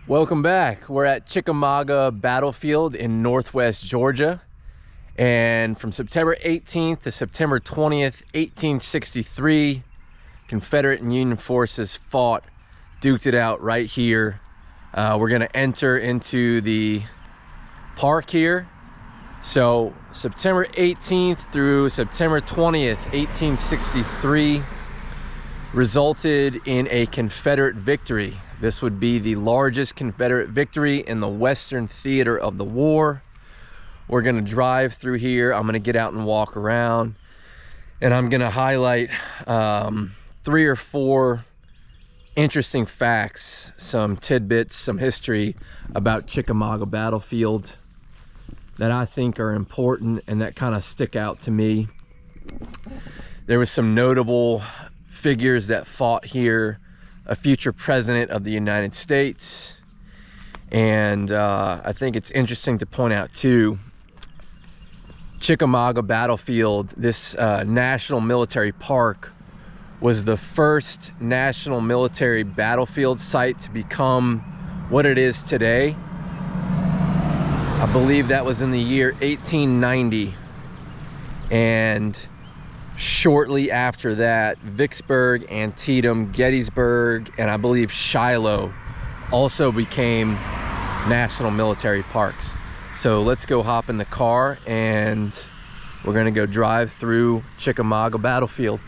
Welcome back. We're at Chickamauga Battlefield in Northwest Georgia. And from September 18th to September 20th, 1863, Confederate and Union forces fought, duked it out right here. We're gonna enter into the park here. So September 18th through September 20th, 1863 resulted in a Confederate victory. This would be the largest Confederate victory in the Western theater of the war. We're gonna drive through here. I'm gonna get out and walk around, and I'm gonna highlight 3 or 4 interesting facts, some tidbits, some history about Chickamauga Battlefield that I think are important and that kind of stick out to me. There was some notable figures that fought here, a future president of the United States. And I think it's interesting to point out too, Chickamauga Battlefield, this national military park, was the first national military battlefield site to become what it is today. I believe that was in the year 1890. And shortly after that, Vicksburg, Antietam, Gettysburg, and I believe Shiloh also became national military parks. So let's go hop in the car and we're gonna go drive through Chickamauga Battlefield.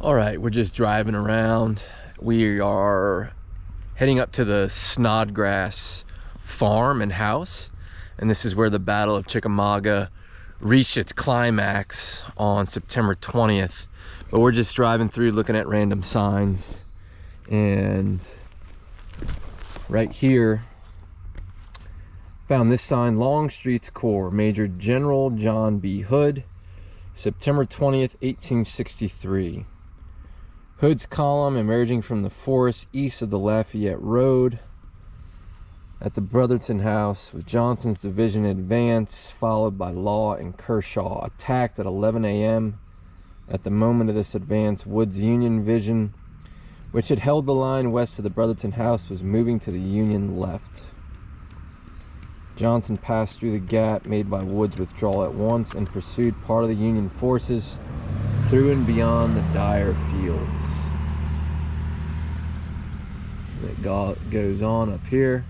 All right, we're just driving around. We are heading up to the Snodgrass farm and house. And this is where the Battle of Chickamauga reached its climax on September 20th. But we're just driving through looking at random signs. And right here, found this sign, Longstreet's Corps, Major General John B. Hood, September 20th, 1863. Hood's column emerging from the forest east of the Lafayette Road at the Brotherton house with Johnson's division advance, followed by Law and Kershaw, attacked at 11 a.m. At the moment of this advance, Wood's Union division, which had held the line west of the Brotherton house, was moving to the Union left. Johnson passed through the gap made by Wood's withdrawal at once and pursued part of the Union forces through and beyond the Dyer fields. It goes on up here.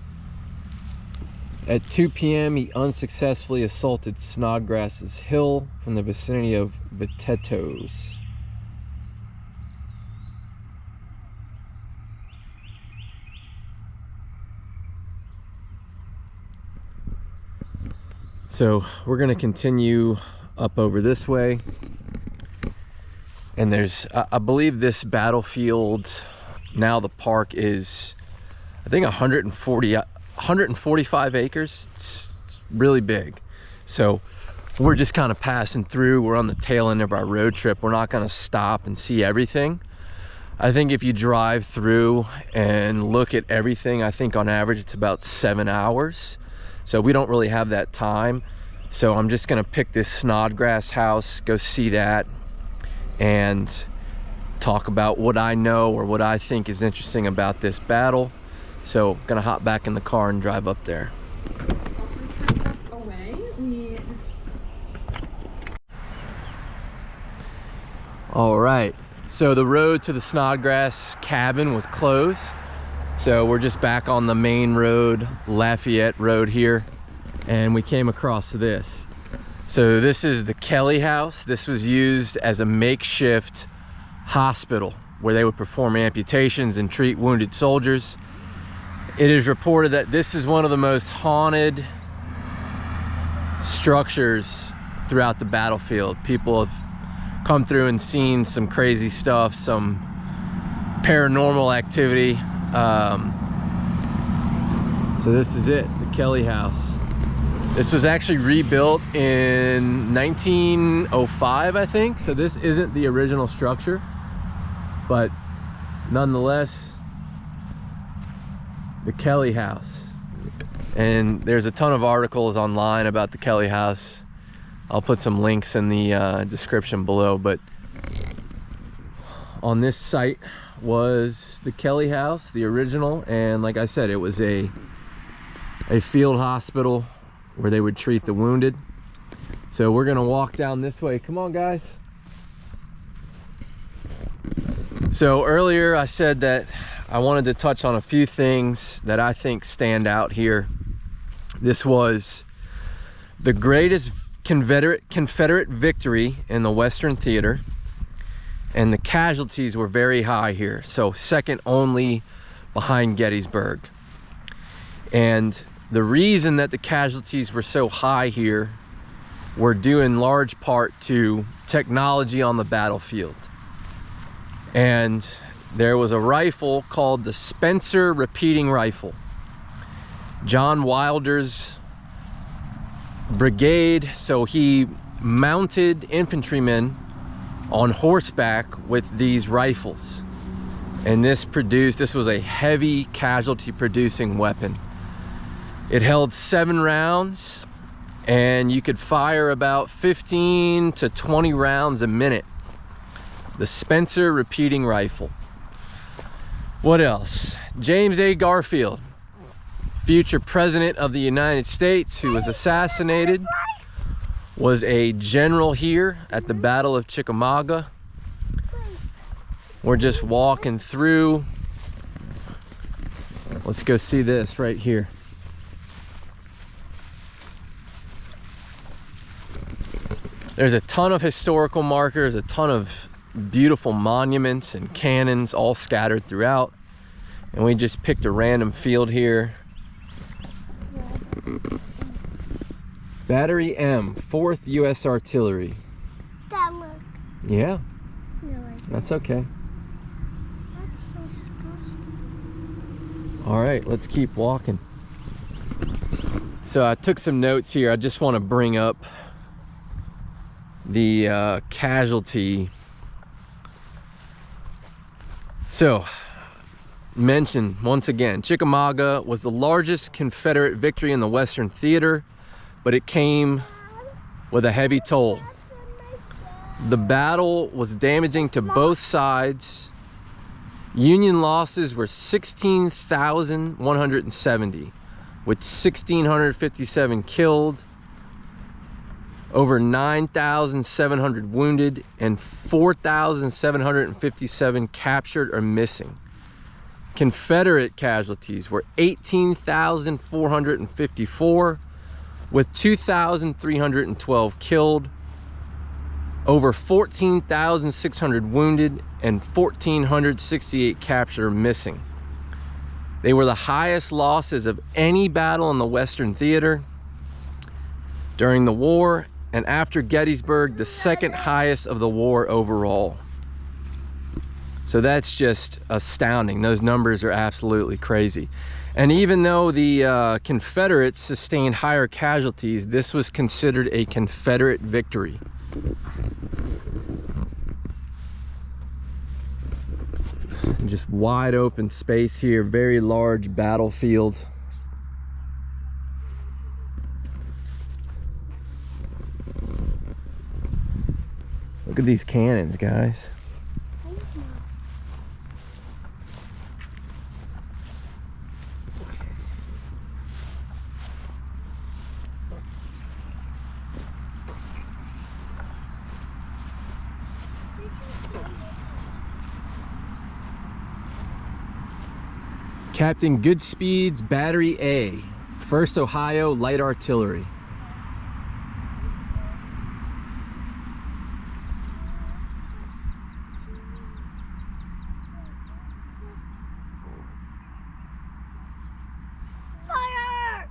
At 2 p.m., he unsuccessfully assaulted Snodgrass's Hill from the vicinity of Vitetos. So we're going to continue up over this way. And there's, I believe this battlefield, now the park is, I think 145 acres. It's really big. So we're just kind of passing through. We're on the tail end of our road trip. We're not going to stop and see everything. I think if you drive through and look at everything, I think on average it's about 7 hours. So we don't really have that time. So I'm just going to pick this Snodgrass house, go see that, and talk about what I know or what I think is interesting about this battle. So gonna hop back in the car and drive up there. All right, so the road to the Snodgrass cabin was closed. So we're just back on the main road, Lafayette Road here. And we came across this. So this is the Kelly House. This was used as a makeshift hospital where they would perform amputations and treat wounded soldiers. It is reported that this is one of the most haunted structures throughout the battlefield. People have come through and seen some crazy stuff, some paranormal activity. So this is it, the Kelly House. This was actually rebuilt in 1905, I think. So this isn't the original structure, but nonetheless, the Kelly House. And there's a ton of articles online about the Kelly House. I'll put some links in the description below, but on this site was the Kelly House, the original, and like I said, it was a field hospital where they would treat the wounded. So we're gonna walk down this way. Come on, guys. So earlier I said that I wanted to touch on a few things that I think stand out here. This was the greatest Confederate victory in the Western Theater, and the casualties were very high here, so second only behind Gettysburg. And the reason that the casualties were so high here were due in large part to technology on the battlefield. And there was a rifle called the Spencer repeating rifle. John Wilder's brigade, so he mounted infantrymen on horseback with these rifles, and this was a heavy casualty producing weapon. It held 7 rounds, and you could fire about 15 to 20 rounds a minute. The Spencer repeating rifle. What else? James A. Garfield, future president of the United States, who was assassinated, was a general here at the Battle of Chickamauga. We're just walking through. Let's go see this right here. There's a ton of historical markers, a ton of beautiful monuments and cannons all scattered throughout. And we just picked a random field here. Battery M, 4th U.S. Artillery. That look. Yeah. No, that's okay. That's so disgusting. All right, let's keep walking. So I took some notes here. I just want to bring up the casualty. So, mention once again, Chickamauga was the largest Confederate victory in the Western Theater, but it came with a heavy toll. The battle was damaging to both sides. Union losses were 16,170, with 1,657 killed, over 9,700 wounded, and 4,757 captured or missing. Confederate casualties were 18,454, with 2,312 killed, over 14,600 wounded, and 1,468 captured or missing. They were the highest losses of any battle in the Western Theater during the war, and after Gettysburg, the second highest of the war overall. So that's just astounding. Those numbers are absolutely crazy. And even though the Confederates sustained higher casualties, this was considered a Confederate victory. Just wide open space here, very large battlefield. Look at these cannons, guys. Captain Goodspeed's Battery A, 1st Ohio Light Artillery. Fire!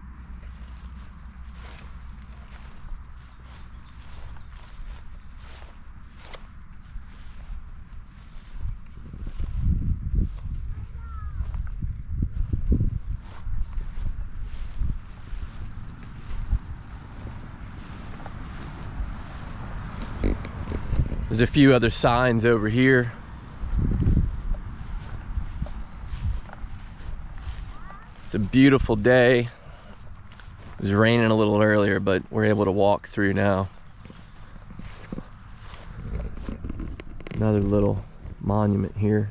There's a few other signs over here. It's a beautiful day. It was raining a little earlier, but we're able to walk through now. Another little monument here.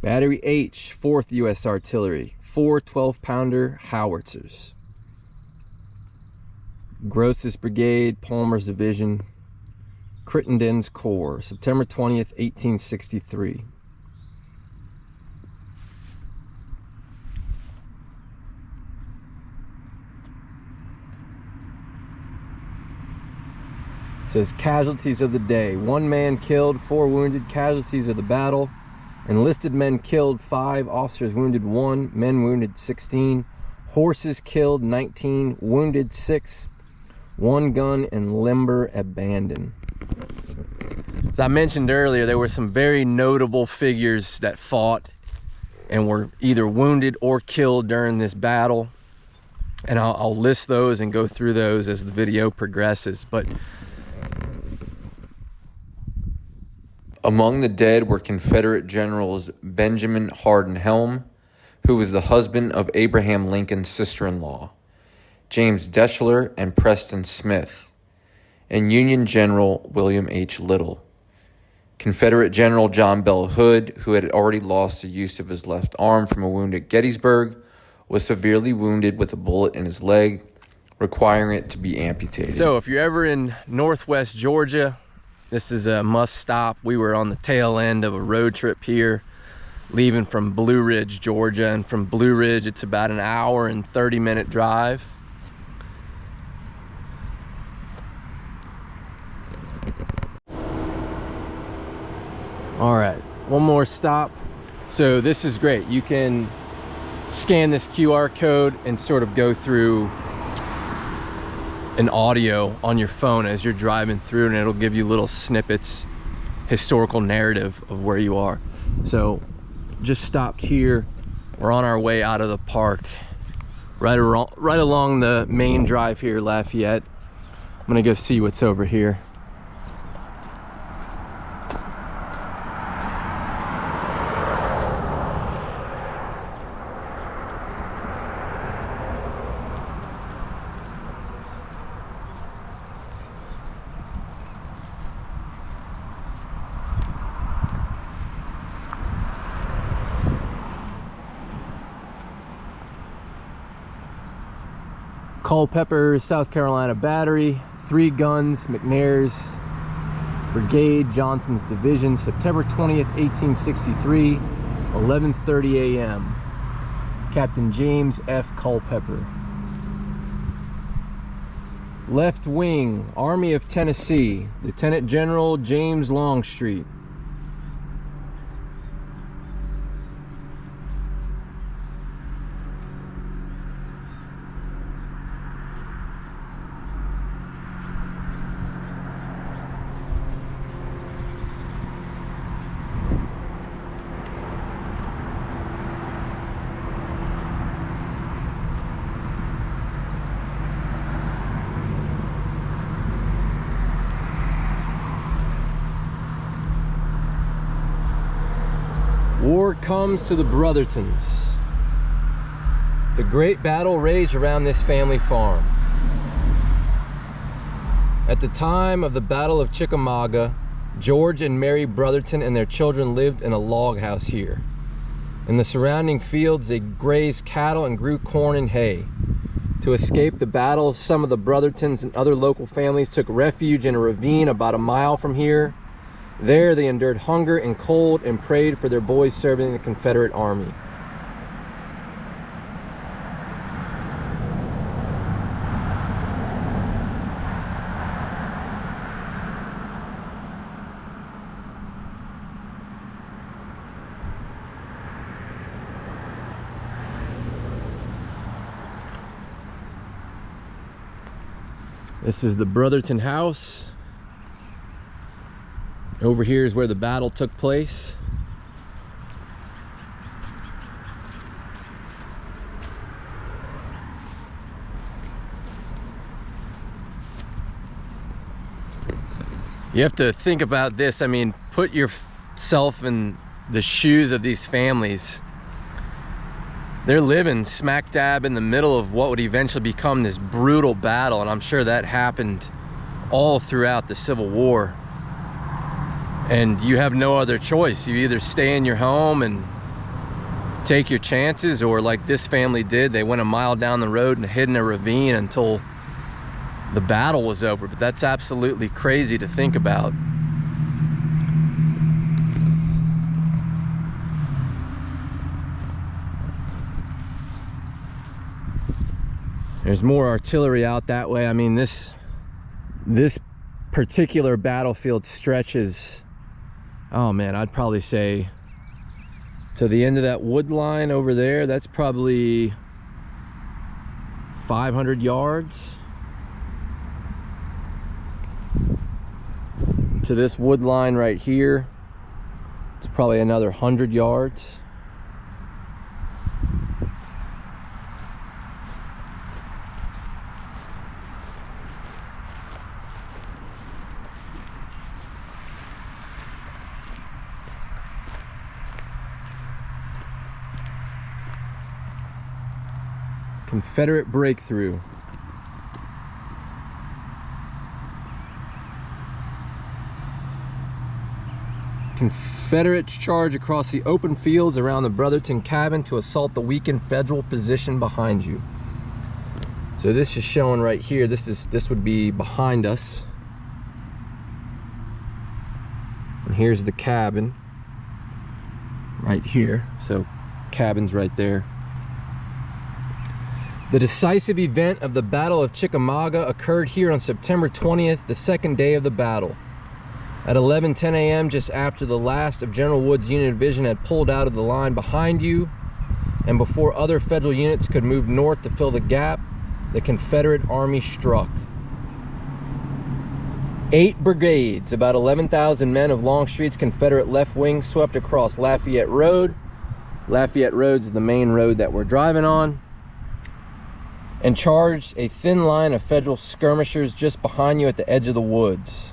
Battery H, 4th U.S. Artillery, 4 12-pounder howitzers. Gross's Brigade, Palmer's Division, Crittenden's Corps, September 20th, 1863. It says casualties of the day. 1 man killed, 4 wounded. Casualties of the battle. Enlisted men killed 5, officers wounded 1, men wounded 16, horses killed 19, wounded 6, 1 gun and limber abandoned. As I mentioned earlier, there were some very notable figures that fought and were either wounded or killed during this battle. And I'll list those and go through those as the video progresses. But among the dead were Confederate Generals Benjamin Hardin Helm, who was the husband of Abraham Lincoln's sister-in-law, James Deschler and Preston Smith, and Union General William H. Little. Confederate General John Bell Hood, who had already lost the use of his left arm from a wound at Gettysburg, was severely wounded with a bullet in his leg, requiring it to be amputated. So if you're ever in northwest Georgia, this is a must stop. We were on the tail end of a road trip here, leaving from Blue Ridge, Georgia. And from Blue Ridge, it's about an hour and 30-minute drive. All right, one more stop. So this is great. You can scan this QR code and sort of go through an audio on your phone as you're driving through, and it'll give you little snippets, historical narrative of where you are. So just stopped here. We're on our way out of the park, right along the main drive here, Lafayette. I'm gonna go see what's over here. Culpeper's South Carolina Battery, 3 guns, McNair's Brigade, Johnson's Division, September 20th, 1863, 11:30 a.m. Captain James F. Culpeper. Left Wing, Army of Tennessee, Lieutenant General James Longstreet. War comes to the Brothertons. The great battle raged around this family farm. At the time of the Battle of Chickamauga, George and Mary Brotherton and their children lived in a log house here. In the surrounding fields, they grazed cattle and grew corn and hay. To escape the battle, some of the Brothertons and other local families took refuge in a ravine about a mile from here. There they endured hunger and cold and prayed for their boys serving in the Confederate Army. This is the Brotherton house. Over here is where the battle took place. You have to think about this. I mean, put yourself in the shoes of these families. They're living smack dab in the middle of what would eventually become this brutal battle, and I'm sure that happened all throughout the Civil War. And you have no other choice. You either stay in your home and take your chances, or like this family did, they went a mile down the road and hid in a ravine until the battle was over. But that's absolutely crazy to think about. There's more artillery out that way. I mean, this particular battlefield stretches, oh man, I'd probably say to the end of that wood line over there. That's probably 500 yards. To this wood line right here, it's probably another 100 yards. Confederate breakthrough. Confederates charge across the open fields around the Brotherton cabin to assault the weakened federal position behind you. So this is showing right here. This would be behind us. And here's the cabin right here. So cabin's right there. The decisive event of the Battle of Chickamauga occurred here on September 20th, the second day of the battle. At 11:10 a.m., just after the last of General Wood's Union division had pulled out of the line behind you, and before other federal units could move north to fill the gap, the Confederate Army struck. 8 brigades, about 11,000 men of Longstreet's Confederate left wing, swept across Lafayette Road. Lafayette Road's the main road that we're driving on, and charged a thin line of Federal skirmishers just behind you at the edge of the woods.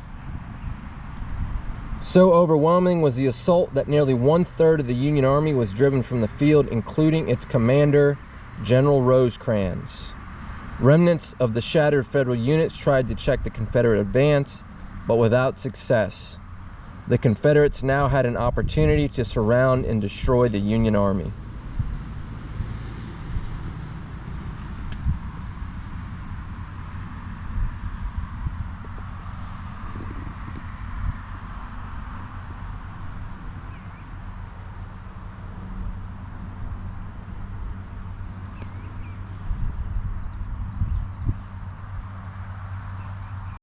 So overwhelming was the assault that nearly 1/3 of the Union Army was driven from the field, including its commander, General Rosecrans. Remnants of the shattered Federal units tried to check the Confederate advance, but without success. The Confederates now had an opportunity to surround and destroy the Union Army.